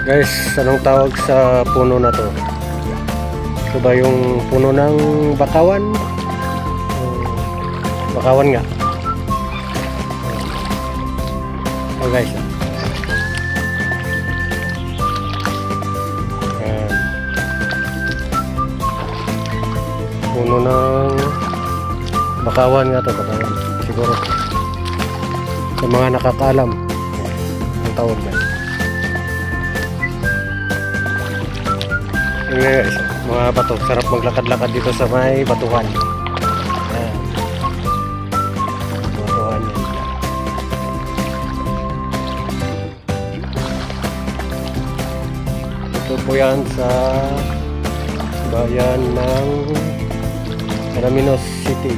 Guys, anong tawag sa puno na to? Ito ba yung puno ng bakawan? Bakawan nga. Oh guys. Ayan. Puno ng bakawan nga to, bakawan. Siguro. Sa mga nakakaalam. Ang tawag na. Ayan guys, mga bato. Sarap maglakad-lakad dito sa may batuhan. Ayan. Batuhan yan. Ito po yan sa bayan ng Alaminos City.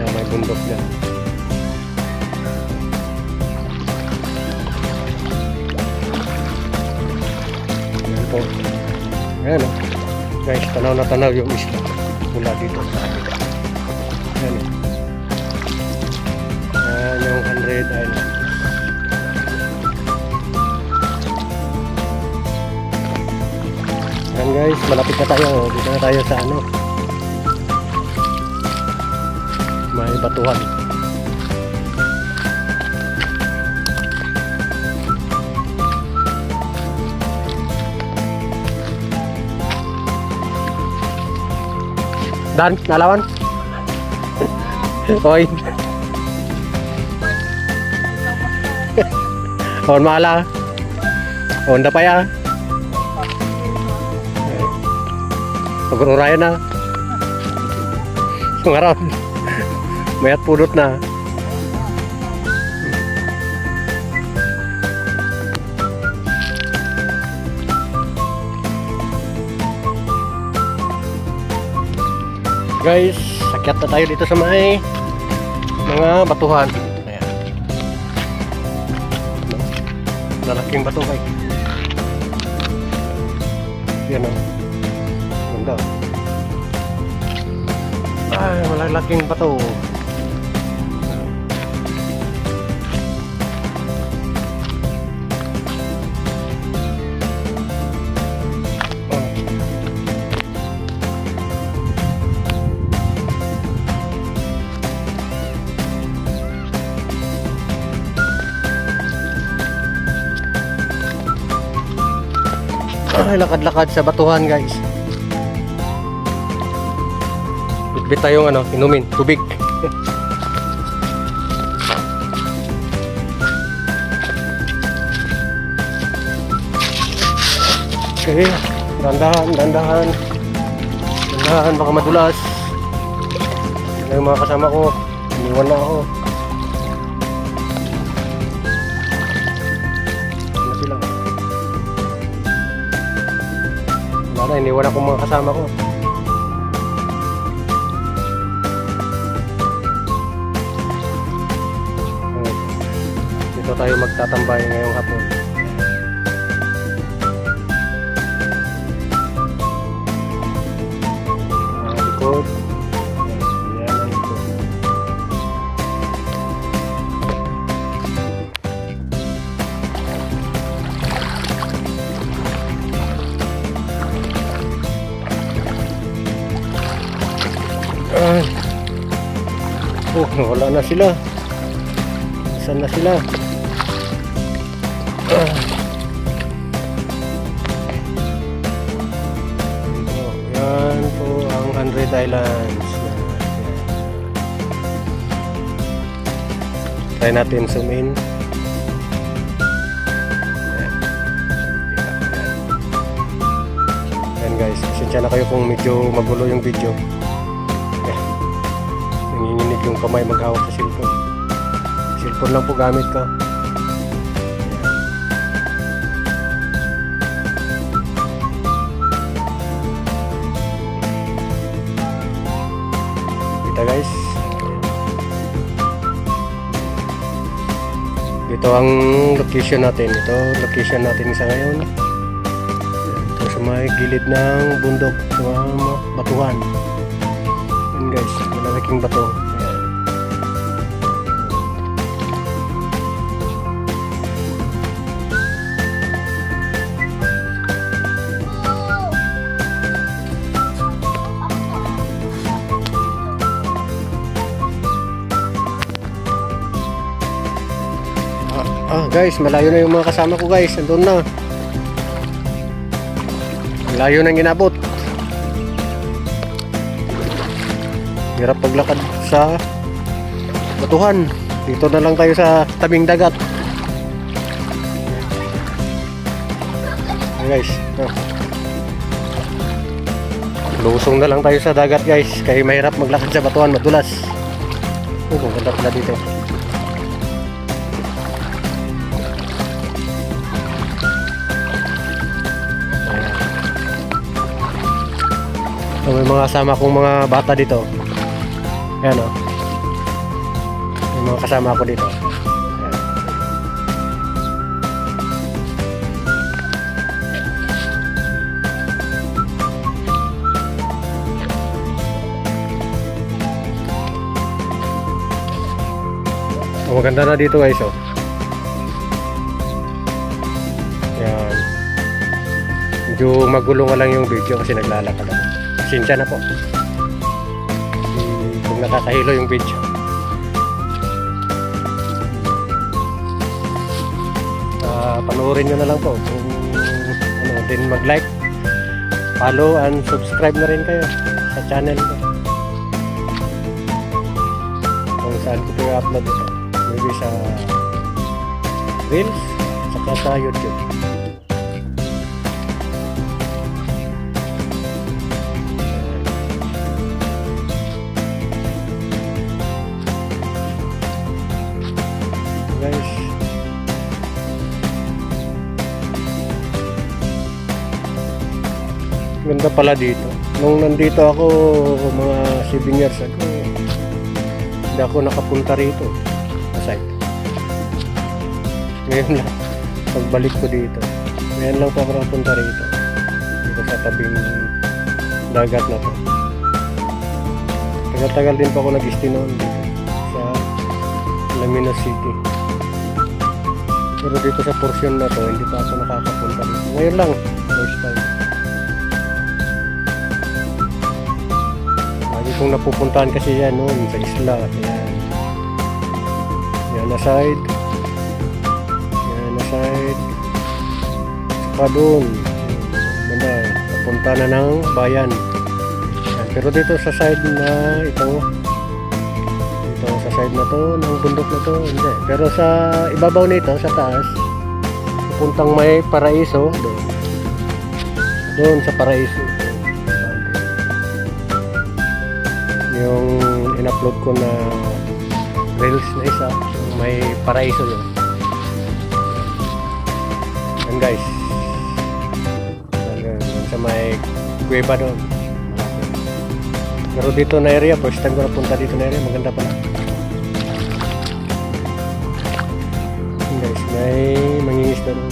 Ayan, may bundok dyan. Ayan o guys, tanaw na tanaw yung isla mula dito sa amin. Ayan o, ayan yung 100 Island. Ayan guys, malapit na tayo. Dito na tayo sa ano, may batuhan. Dan, nalawan? Oy. Ohon maala. Ohon dapay ah. Pagururayan na. Sungaron. Mayat pudot na. Guys, akyat na tayo dito sa may mga batuhan. Ayan. Lalaking bato guys. Yan o. Ganda. Ay, malalaking bato. Ay, lakad-lakad sa batuhan guys. Bitbit tayong ano, inumin, tubig. Okay, dandahan, dandahan. Dandahan, baka madulas. Yan yung mga kasama ko. Iniwan na ako. Wala, iniwan ako mga kasama ko. Dito tayo magtatambay ngayong hapon. Likod. Yan ang likod. Oh, wala na sila. Saan na sila? Yan po ang 100 Islands. Try natin zoom in. Ayan guys, pasensya na kayo kung medyo magulo yung video. Nanginginig yung kamay maghawak sa cellphone. Cellphone lang po gamit ko. Kita guys. Dito ang location natin. Ito location natin sa ngayon. Ito sa may gilid ng bundok sa mga batuhan. Yan guys, malalaking bato. Ayan. Ah guys, malayo na yung mga kasama ko guys. Andun na. Malayo nang inabot. Hirap paglakad sa batuhan. Dito na lang tayo sa tabing dagat. Guys, lusong na lang tayo sa dagat guys. Kaya mahirap maglakad sa batuhan, madulas. Kung ganda pala dito. So, may mga kasama kong mga bata dito. Ayan o. May mga kasama ko dito. Ayan. So, maganda na dito guys oh. Ayan. Medyo magulo nga lang yung video kasi naglalakad ako. Pasensya na po kung nakakahilo yung video. Panoorin nyo na lang po kung ano, din mag-like, follow and subscribe na rin kayo sa channel ko kung saan ko po i-upload ito, maybe sa Reels saka sa YouTube. Guys, ganda pala dito. Nung nandito ako mga 7 years ago, hindi ako nakapunta rito sa site. Ngayon lang pagbalik ko dito, ngayon lang po ako nakapunta rito, dito sa tabing dagat na to. Tagal-tagal din po ako nag-stay noon dito sa Alaminos City. Pero dito sa portion na to, hindi pa ako nakakapunta dito. Ngayon lang, first time. Lagi kong napupuntahan kasi yan noon sa isla. Ayan. Yan na side. Yan na side. Saka doon. Banda, napunta na ng bayan. Yan. Pero dito sa side na ito, sa side na to, ng bundok na to, hindi. Pero sa ibabaw nito, sa taas, pupuntang may paraiso, doon sa paraiso. Yung in-upload ko na reels na isa, may paraiso yun. Yan guys. Doon sa may kuweba doon. Pero dito na area, first time ko napunta dito na area, maganda pala. Guys, may mangingisda doon.